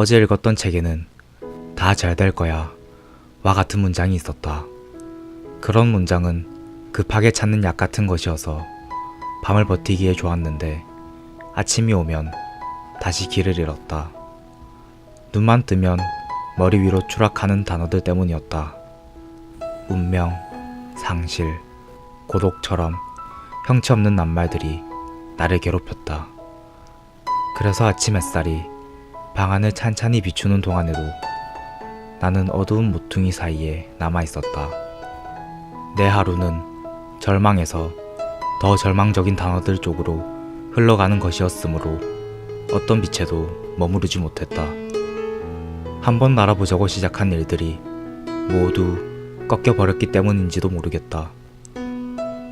어제 읽었던 책에는 다 잘 될 거야 와 같은 문장이 있었다. 그런 문장은 급하게 찾는 약 같은 것이어서 밤을 버티기에 좋았는데 아침이 오면 다시 길을 잃었다. 눈만 뜨면 머리 위로 추락하는 단어들 때문이었다. 운명, 상실, 고독처럼 형체 없는 낱말들이 나를 괴롭혔다. 그래서 아침 햇살이 방 안을 찬찬히 비추는 동안에도 나는 어두운 모퉁이 사이에 남아있었다. 내 하루는 절망에서 더 절망적인 단어들 쪽으로 흘러가는 것이었으므로 어떤 빛에도 머무르지 못했다. 한번 날아보자고 시작한 일들이 모두 꺾여버렸기 때문인지도 모르겠다.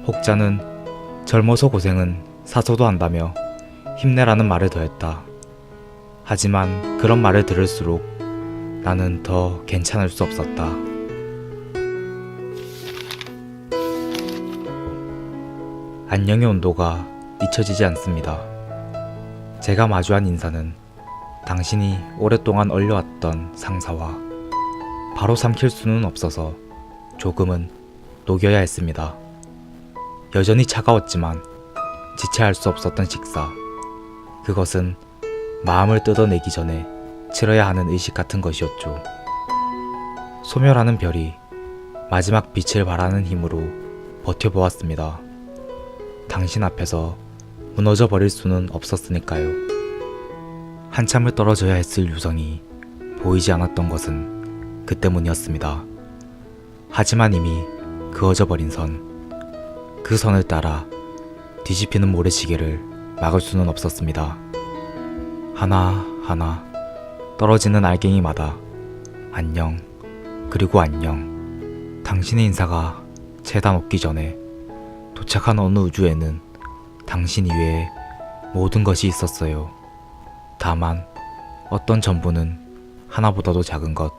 혹자는 젊어서 고생은 사서도 한다며 힘내라는 말을 더했다. 하지만 그런 말을 들을수록 나는 더 괜찮을 수 없었다. 안녕의 온도가 잊혀지지 않습니다. 제가 마주한 인사는 당신이 오랫동안 얼려왔던 상사와 바로 삼킬 수는 없어서 조금은 녹여야 했습니다. 여전히 차가웠지만 지체할 수 없었던 식사. 그것은 마음을 뜯어내기 전에 치러야 하는 의식 같은 것이었죠. 소멸하는 별이 마지막 빛을 발하는 힘으로 버텨보았습니다. 당신 앞에서 무너져 버릴 수는 없었으니까요. 한참을 떨어져야 했을 유성이 보이지 않았던 것은 그 때문이었습니다. 하지만 이미 그어져 버린 선, 그 선을 따라 뒤집히는 모래시계를 막을 수는 없었습니다. 하나하나 떨어지는 알갱이마다 안녕, 그리고 안녕. 당신의 인사가 재단 없기 전에 도착한 어느 우주에는 당신 이외에 모든 것이 있었어요. 다만 어떤 전부는 하나보다도 작은 것.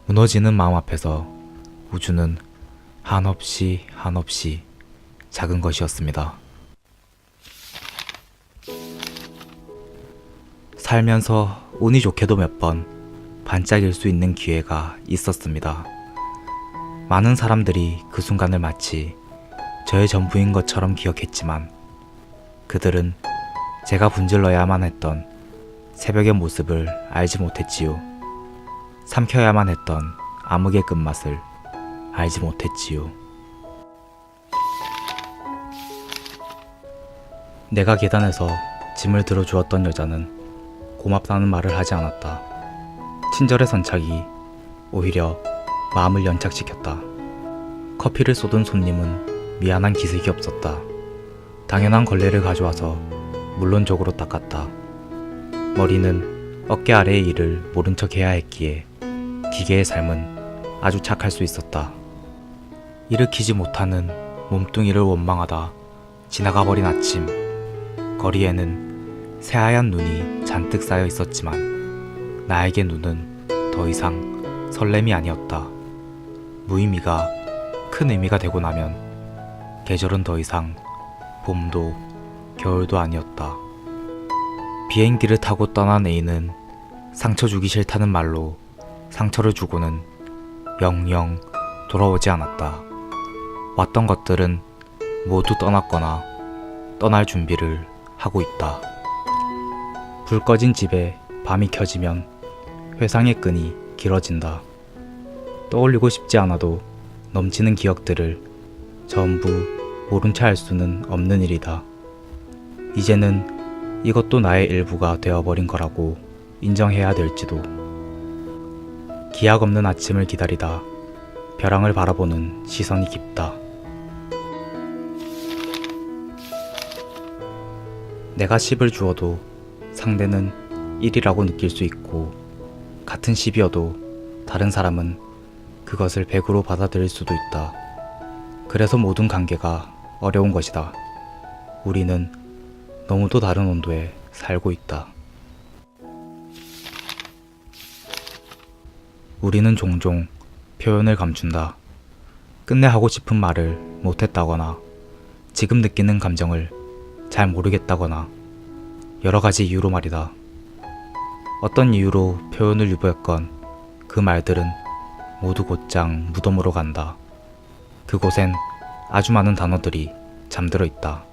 무너지는 마음 앞에서 우주는 한없이 한없이 작은 것이었습니다. 살면서 운이 좋게도 몇 번 반짝일 수 있는 기회가 있었습니다. 많은 사람들이 그 순간을 마치 저의 전부인 것처럼 기억했지만 그들은 제가 분질러야만 했던 새벽의 모습을 알지 못했지요. 삼켜야만 했던 암흑의 끝맛을 알지 못했지요. 내가 계단에서 짐을 들어주었던 여자는 고맙다는 말을 하지 않았다. 친절의 선착이 오히려 마음을 연착시켰다. 커피를 쏟은 손님은 미안한 기색이 없었다. 당연한 걸레를 가져와서 물론적으로 닦았다. 머리는 어깨 아래의 일을 모른 척 해야 했기에 기계의 삶은 아주 착할 수 있었다. 일으키지 못하는 몸뚱이를 원망하다 지나가버린 아침. 거리에는 새하얀 눈이 잔뜩 쌓여 있었지만 나에게 눈은 더 이상 설렘이 아니었다. 무의미가 큰 의미가 되고 나면 계절은 더 이상 봄도 겨울도 아니었다. 비행기를 타고 떠난 A는 상처 주기 싫다는 말로 상처를 주고는 영영 돌아오지 않았다. 왔던 것들은 모두 떠났거나 떠날 준비를 하고 있다. 불 꺼진 집에 밤이 켜지면 회상의 끈이 길어진다. 떠올리고 싶지 않아도 넘치는 기억들을 전부 모른 채 할 수는 없는 일이다. 이제는 이것도 나의 일부가 되어버린 거라고 인정해야 될지도. 기약 없는 아침을 기다리다 벼랑을 바라보는 시선이 깊다. 내가 10을 주어도 상대는 1이라고 느낄 수 있고 같은 10이어도 다른 사람은 그것을 100으로 받아들일 수도 있다. 그래서 모든 관계가 어려운 것이다. 우리는 너무도 다른 온도에 살고 있다. 우리는 종종 표현을 감춘다. 끝내 하고 싶은 말을 못했다거나 지금 느끼는 감정을 잘 모르겠다거나 여러 가지 이유로 말이다. 어떤 이유로 표현을 유보했건 그 말들은 모두 곧장 무덤으로 간다. 그곳엔 아주 많은 단어들이 잠들어 있다.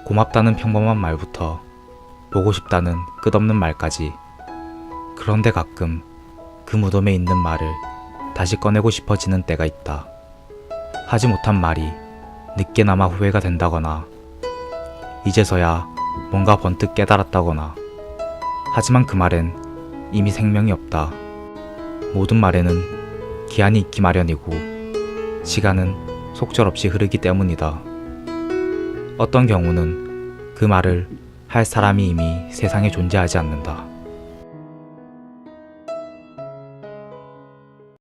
고맙다는 평범한 말부터 보고 싶다는 끝없는 말까지. 그런데 가끔 그 무덤에 있는 말을 다시 꺼내고 싶어지는 때가 있다. 하지 못한 말이 늦게나마 후회가 된다거나 이제서야 뭔가 번뜩 깨달았다거나. 하지만 그 말엔 이미 생명이 없다. 모든 말에는 기한이 있기 마련이고 시간은 속절없이 흐르기 때문이다. 어떤 경우는 그 말을 할 사람이 이미 세상에 존재하지 않는다.